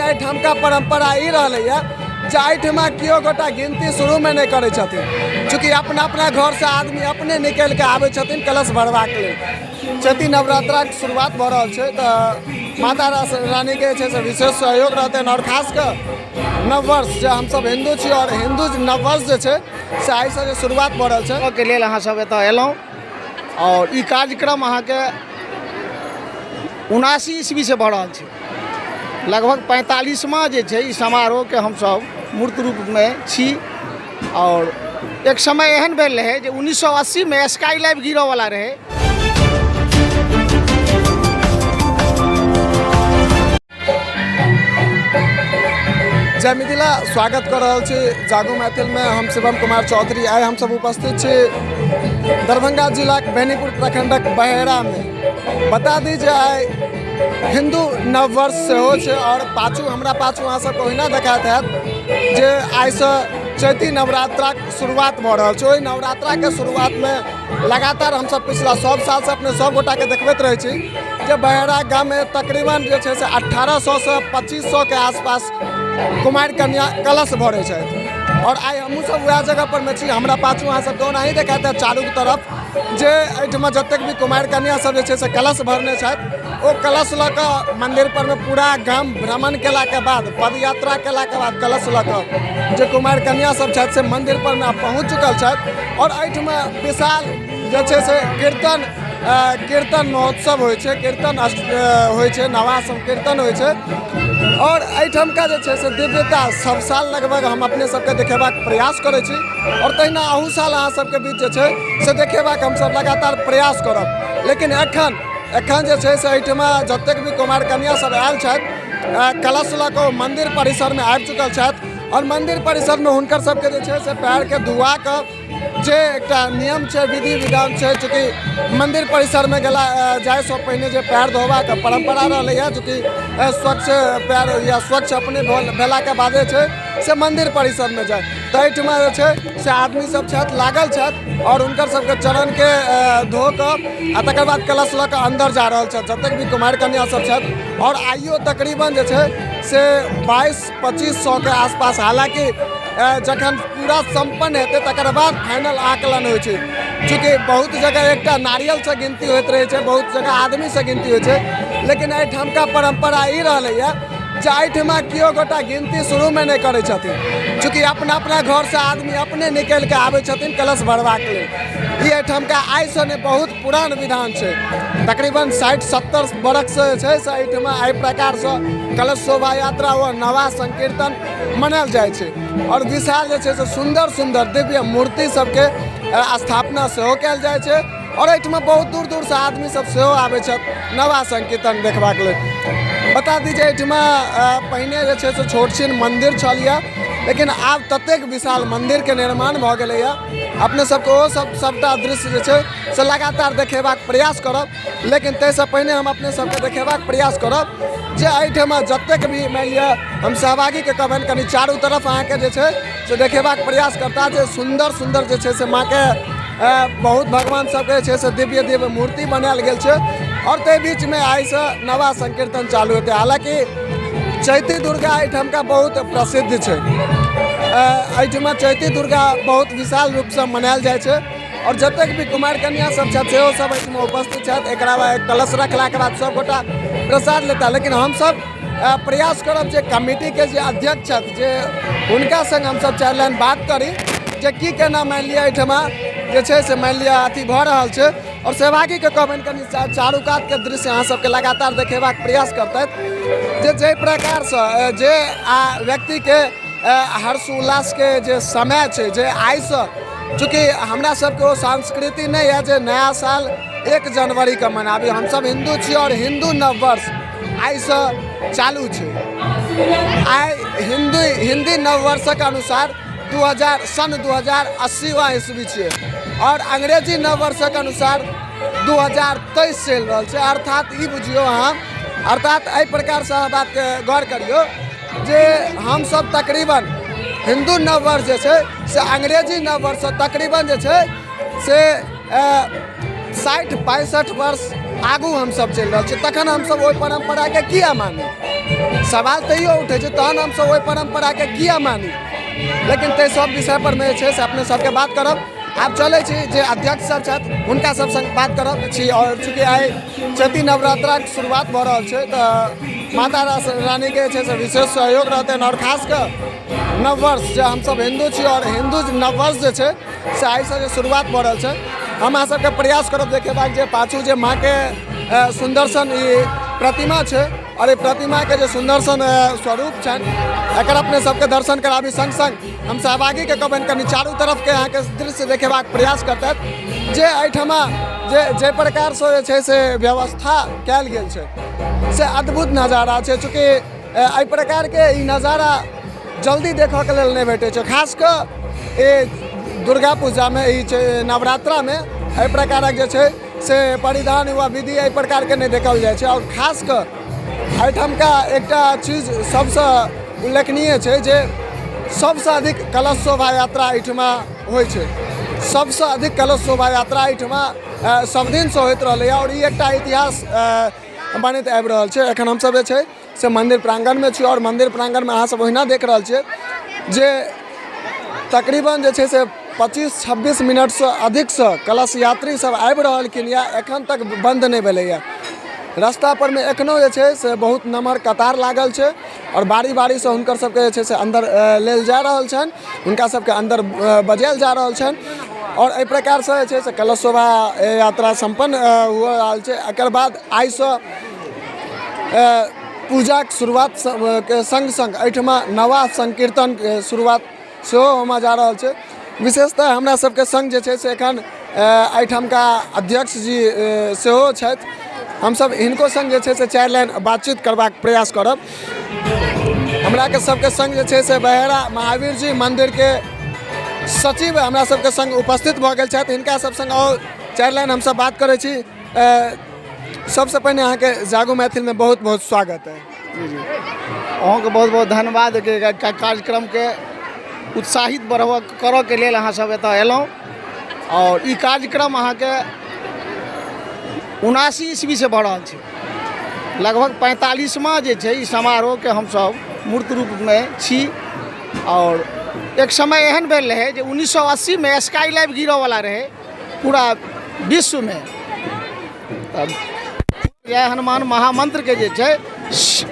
लेकिन एहिठाम का परंपरा ई रहलैया जे एहिठमा कियो गोटा गिनती शुरू में नहीं करै छथिन, चूँकि अपना अपना घर से आदमी अपने निकल के आबै छथिन कलश भरबाक लेल। चैती नवरात्रा के शुरुआत भ रहल छै तऽ माता रानी के छै से विशेष सहयोग रहतै और खास कर नववर्ष जे हमसब हिंदू छी और हिंदू नववर्ष जे छै से आइ से शुरुआत भ रहल छै के लेल अहाँ सब एतऽ एलहुँ और ई कार्यक्रम अहाँके 79 ईस्वी से भऽ रहल छै। लगभग 45वां जे छै ई समारोह के हमसब मूर्त रूप में छी और एक समय एहन भेल रहे जे 1980 में स्काई लाइव गिरऽ वाला रहे। जय मिथिला, स्वागत कर रहल छी जागो मैथिल में। हम शिवम कुमार चौधरी। आइ हम सब उपस्थित छी दरभंगा जिला के बेनीपुर प्रखंडक बहेरा में। बता दी जे आइ हिंदू नववर्ष सेहो छै और हमरा पाछू अहाँ सबके ओहिना देखाइत हैत जे आइ से चैती नवरात्रा के शुरुआत भऽ रहल छै। ओहि नवरात्रा के शुरुआत में लगातार हम सब पिछला 100 साल से अपने सब गोटा के देखबैत रहै छी जे बहेरा गाम में तकरीबन जे छै से 1800 से 2500 के आसपास कुमारि कन्या कलश भरे छथि और आई हमहूँ सब वएह जगह पर में छी। हमरा पाछू अहाँ सबके ओनाही देखाइत है चारू तरफ जे एहिठमा जतेक भी कुमारि कन्या सब जे छै से कलश भरने छथि ओ कलश लऽ कऽ मंदिर पर में पूरा गाम भ्रमण केला के बाद, पदयात्रा केला के बाद कलश लऽ कऽ जे कुमारि कन्या सब छथि से मंदिर पर में पहुँच चुकल छथि और एहिठमा विशाल जे छै से कीर्तन महोत्सव होइ छै, कीर्तन होइ छै, नवा संकीर्तन होइ छै और एहिठाम का जे छै से दिव्यता सब साल लगभग हम अपने सबके देखेबाक प्रयास करै छी और तहिना अहू साल अहाँ सबके बीच जे छै से देखेबाक हमसब लगातार प्रयास करब। लेकिन एखन जे छै से एहिठमा जतेक भी कुमारि कन्या सब आयल छथि कलश लऽ कऽ मंदिर परिसर में आबि चुकल छथि और मंदिर परिसर में हुनकर सबके जे छै से पैर के धुआ कऽ जे एकटा नियम छै, विधि विधान छै, चूँकि मंदिर परिसर में गेला जाए से पहिने जे पैर धोबाक परंपरा रहलैया, चूँकि स्वच्छ पैर या स्वच्छ अपने भेला के बादे छै से मंदिर परिसर में जाए। तऽ एहिठमा जे छै से आदमी सब छथि लागल छथि और हुनकर सबके चरण के धो कऽ आ तकर बाद कलश लऽ कऽ अंदर जा रहल छथि जतेक भी कुमारि कन्या सब छथि और आइयो तकरीबन जे छै से 22-2500 के आसपास। हालांकि जखन पूरा संपन्न हेतै तकर बाद फाइनल आकलन होइ छै, चूँकि बहुत जगह एकटा नारियल से गिनती होइत रहै छै, बहुत जगह आदमी से गिनती होइ छै। लेकिन एहिठाम का परंपरा ई रहलैया जे एहिठमा कियो गोटा गिनती शुरू में नहीं करै छथिन, चूँकि अपना अपना घर से आदमी अपने निकल के आबै छथिन कलश भरबाक लेल। ई एहिठाम का आइ से नहीं बहुत पुरान विधान छै, तकरीबन 60-70 बरख से छै से एहिठमा एहि प्रकार से कलश शोभा यात्रा व नवा संकीर्तन मनायल जाइ छै और विशाल जे छै से सुंदर सुंदर दिव्य मूर्ति सबके स्थापना सेहो कयल जाइ छै और एहिठमा बहुत दूर दूर से आदमी सब सेहो आबै छथि नवा संकीर्तन देखबाक लेल। बता दीजिए एहिठमा पहिने जे छै से छोट छिन मंदिर छलैया, लेकिन आब ततेक विशाल मंदिर के निर्माण भऽ गेलैया अपने सबके ओ सबटा दृश्य जे छै से लगातार देखेबाक प्रयास करब। लेकिन ताहिसँ पहिने हम अपने सबके देखेबाक प्रयास करब जे एहिठमा जतेक भी मानि लिअ हम सहभागी के कहबनि कनि चारू तरफ अहाँके जे छै से देखेबाक प्रयास करता जे सुंदर सुंदर जे छै से माँ के बहुत भगवान सबके जे छै से दिव्य दिव्य मूर्ति बनायल गेल छै और ताहि बीच में आइ से नवा संकीर्तन चालू हेतै। हालांकि चैती दुर्गा एहिठाम का बहुत प्रसिद्ध छै, एहिठमा चैती दुर्गा बहुत विशाल रूप से मनायल जाइ छै और जतेक भी कुमारि कन्या सब छथि सेहो सब एहिठमा उपस्थित छथि। एकरा बाद कलश रखला के बाद सब गोटा प्रसाद लेता, लेकिन हमसब प्रयास करब जे कमिटी के जे अध्यक्ष छथि जे हुनका संग हमसब 4 लाइन बात करी जे की केना मानि लिअ एहिठमा जे छै से मानि लिअ अथी भऽ रहल छै और सहभागी के कहबनि कनि चारू कात के दृश्य अहाँ सबके लगातार देखेबाक प्रयास करतथि जे जाहि प्रकार से जे व्यक्ति के हर्ष उल्लास के जे समय छै जे आइ से, चूँकि हमरा सबके वो संस्कृति नहीं है जे नया साल 1 जनवरी के मनाबी। हम सब हिंदू छी और हिंदू नववर्ष आइ से चालू छै। आइ हिंदी नववर्ष के अनुसार 2080वां ईस्वी छै और अंग्रेजी नववर्ष के अनुसार 2023 चलि रहल छै। अर्थात ई बुझियो अहाँ, अर्थात एहि प्रकार से बात के गौर करियो जे हम सब तकरीबन हिंदू नववर्ष जे छै से अंग्रेजी नववर्ष तकरीबन जे छै से 60-65 वर्ष आगू हमसब चलि रहल छी तखन हमसब ओहि परम्पराके किया मानी। सवाल तैयो उठै छै तहन हमसब ओहि परम्पराके किया मानी। लेकिन ताहि सब विषय पर जे छै से अपने सबके बात करब। आब चलै छी जे अध्यक्ष सब छथि हुनका सब संग बात करब छी। और चूँकि आइ चैती नवरात्राके शुरुआत भऽ रहल छै तऽ माता रानीके जे छै से विशेष सहयोग रहतनि। और खास कऽ नववर्ष जे हमसब हिन्दू छी और हिन्दू नववर्ष जे छै से आइसँ जे शुरुआत भऽ रहल छै हम अहाँ सबके प्रयास करब देखेबाक जे पाछू जे माँके सुन्दर सन ई प्रतिमा छै और ई प्रतिमाके जे सुन्दर सन स्वरूप छनि एकर अपने सबके दर्शन कराबी। संग संग हम सहभागीके कहबनि कनि चारू तरफके अहाँके दृश्य देखेबाक प्रयास करतथि जे एहिठमा जे प्रकारसँ जे छै से व्यवस्था कयल गेल छै से अद्भुत नजारा छै। चूँकि एहि प्रकारके ई नजारा जल्दी देखऽके लेल नहि भेटै छै। खास कऽ ई दुर्गा पूजामे ई नवरात्रामे एहि प्रकारक जे छै से परिधान वा विधि एहि प्रकारके नहि देखल जाइ छै। और खास कऽ एहिठामका एकटा चीज सबसँ उल्लेखनीय छै जे सबसँ अधिक कलश शोभा यात्रा एहिठमा होइ छै। सबसँ अधिक कलश शोभा यात्रा एहिठमा सबदिनसँ होइत रहलैए और ई एकटा इतिहास बनैत आबि रहल छै। एखन हमसब जे छै से मन्दिर प्राङ्गणमे छी और मन्दिर प्राङ्गणमे अहाँसब ओहिना देख रहल छियै जे तकरीबन जे छै से 25-26 मिनटसँ अधिकसँ कलश यात्री सब आबि रहलखिन या एखन तक बन्द नहि भेलैए। रास्ता परमे एखनो जे छै से बहुत नम्हर कतार लागल छै और बारी बारीसँ हुनकर सबके जे छै से अन्दर लेल जा रहल छनि, हुनका सबके अन्दर बजायल जा रहल छनि। और एहि प्रकारसँ जे छै से कलश शोभा यात्रा सम्पन्न हुअ रहल छै। एकर बाद आइसँ पूजाके शुरुआत के संग संग एहिठमा नवा संकीर्तनके शुरुआत सेहो होमऽ जा रहल छै। विशेषतः हमरा सबके संग जे छै से एखन एहिठामका अध्यक्ष जी सेहो छथि। हमसब हिनको संग जे छै से 4 लाइन बातचीत करबाक प्रयास करब। हमराके सबके संग जे छै से बहेरा महावीर जी मन्दिरके सचिव हमरा सबके संग उपस्थित भऽ गेल छथि। हिनका सब संग और 4 लाइन हमसब बात करै छी। सबसँ पहिने अहाँके जागो मैथिलमे बहुत बहुत स्वागत है। जी अहाँके बहुत बहुत धन्यवाद कि कार्यक्रमके उत्साहित करऽके लेल अहाँ सब एतऽ एलहुँ। और ई कार्यक्रम अहाँके 79 ईस्वी से भऽ रहल छै। लगभग 45वां जे छै ई समारोहके हमसब मूर्त रूपमे छी। और एक समय एहन भेल रहै जे 1980 में स्काई लाइव गिरऽवला रहै पूरा विश्वमे। तब जय हनुमान महामंत्रके जे छै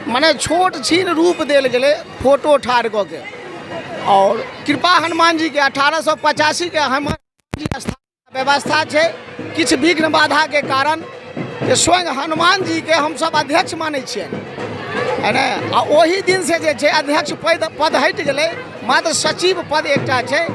मने छोट छीन रूप देल गेलै फोटो ठाढ़ कऽ के। और कृपा हनुमान जी के 1885 के हनुमान जी स्थान व्यवस्था छै। किछु विघ्न बाधाके कारण जे स्वयं हनुमान जी के हमसब अध्यक्ष मानै छियनि है ने। आ ओही दिन से जे छै अध्यक्ष पद हटि गेलै, मात्र सचिव पद एकटा छै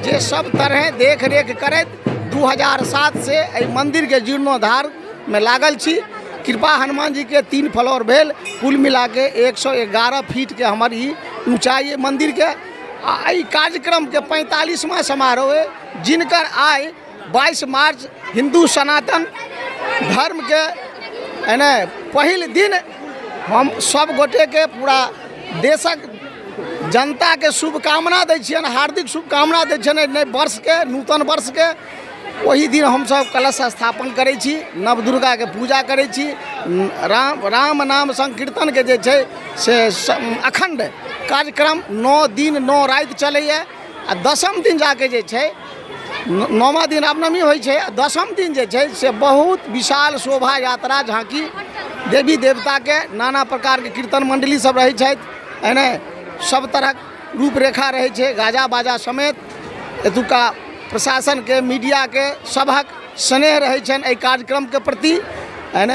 जे सब तरह देख रेख करैत 2007 से एहि मन्दिरके जीर्णोद्धारमे लागल छी। कृपा हनुमान जी के 3 फ्लोर भेल, कुल मिला के 111 फीट के हमर ई ऊँचाई है मंदिर के। आ एहि कार्यक्रम के 45वां समारोह है जिनकर आइ 22 मार्च हिंदू सनातन धर्म के है न पहिल दिन हम सब गोटे के पूरा देशक जनता के शुभकामना दै छियनि, हार्दिक शुभकामना दै छियनि नए वर्ष के, नूतन वर्ष के। वही दिन हम सब कलश स्थापन करै छी, नव दुर्गा के पूजा करै छी। राम नाम संकीर्तन के जे छै से अखंड कार्यक्रम 9 दिन 9 राति चलैए। आ 10म दिन जाके जे छै 9वां दिन रामनवमी होइ छै, 10म दिन जे छै से बहुत विशाल शोभा यात्रा झाँकी देवी देवता के नाना प्रकार के कीर्तन मंडली सब रहै छथि है न। सब तरह रूपरेखा रहै छै, गाजा बाजा समेत। एतुका प्रशासन के मीडिया के सबक स्नेह रहै छनि एहि कार्यक्रम के प्रति है न।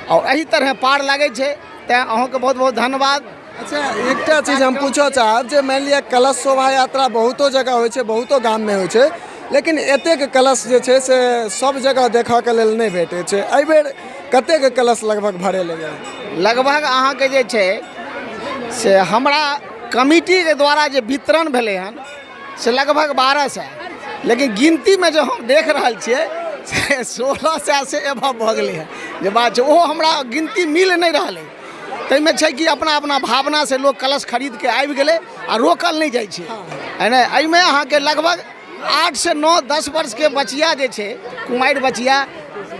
और एही तरह पार लागै छै। तैं अहाँके बहुत बहुत धन्यवाद। अच्छा एकटा चीज हम पूछऽ चाहब जे मानि लिअ कलश शोभा यात्रा बहुतो जगह होइ छै, बहुतो गाममे होइ छै, लेकिन एतेक कलश जे छै से सब जगह देखऽके लेल नहि भेटै छै। एहि बेर कतेक कलश लगभग भरेलै गेल? लगभग अहाँके जे छै से हमरा कमिटी के द्वारा जे वितरण भेलै हन से लगभग 1200, लेकिन गिनती में जो हम देख रहल छियै से 1600 से एबव भऽ गेलै हँ जे बात छै। ओहो हमरा गिनती मिल नहीं रहल है। ताहिमे छै कि अपना अपना भावना से लोग कलश खरीद के आबि गेलै आ रोकल नहीं जाइ छै है ना। एहिमे अहाँके लगभग 8 से 9 10 वर्ष के बचिया जे छै, कुमारि बचिया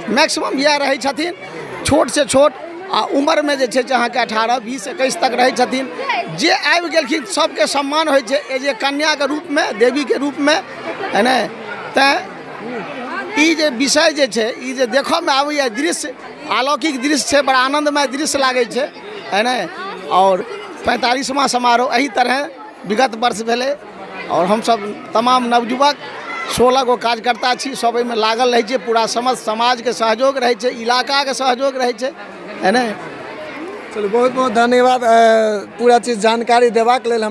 मैक्सिमम इएह रहै छथिन। छोट से छोट आ उम्र में जे छै से अहाँके 18, 20, 21 तक रहै छथिन। जे आबि गेलखिन सबके सम्मान होइ छै एज ए कन्याके रूपमे, देवीके रूपमे, है ने। तैँ ई जे विषय जे छै ई जे देखऽमे आबैए दृश्य, अलौकिक दृश्य छै, बड़ा आनंदमय दृश्य लागै छै, है ने। और 45वां समारोह एही तरह विगत वर्ष भेलै और हमसब तमाम नवयुवक 16 गो कार्यकर्ता छी, सब एहिमे लागल रहै छै। पूरा समाजके सहयोग रहै छै, इलाकाके सहयोग रहै छै, है ने। चलू बहुत बहुत धन्यवाद पूरा चीज जानकारी देबाक लेल।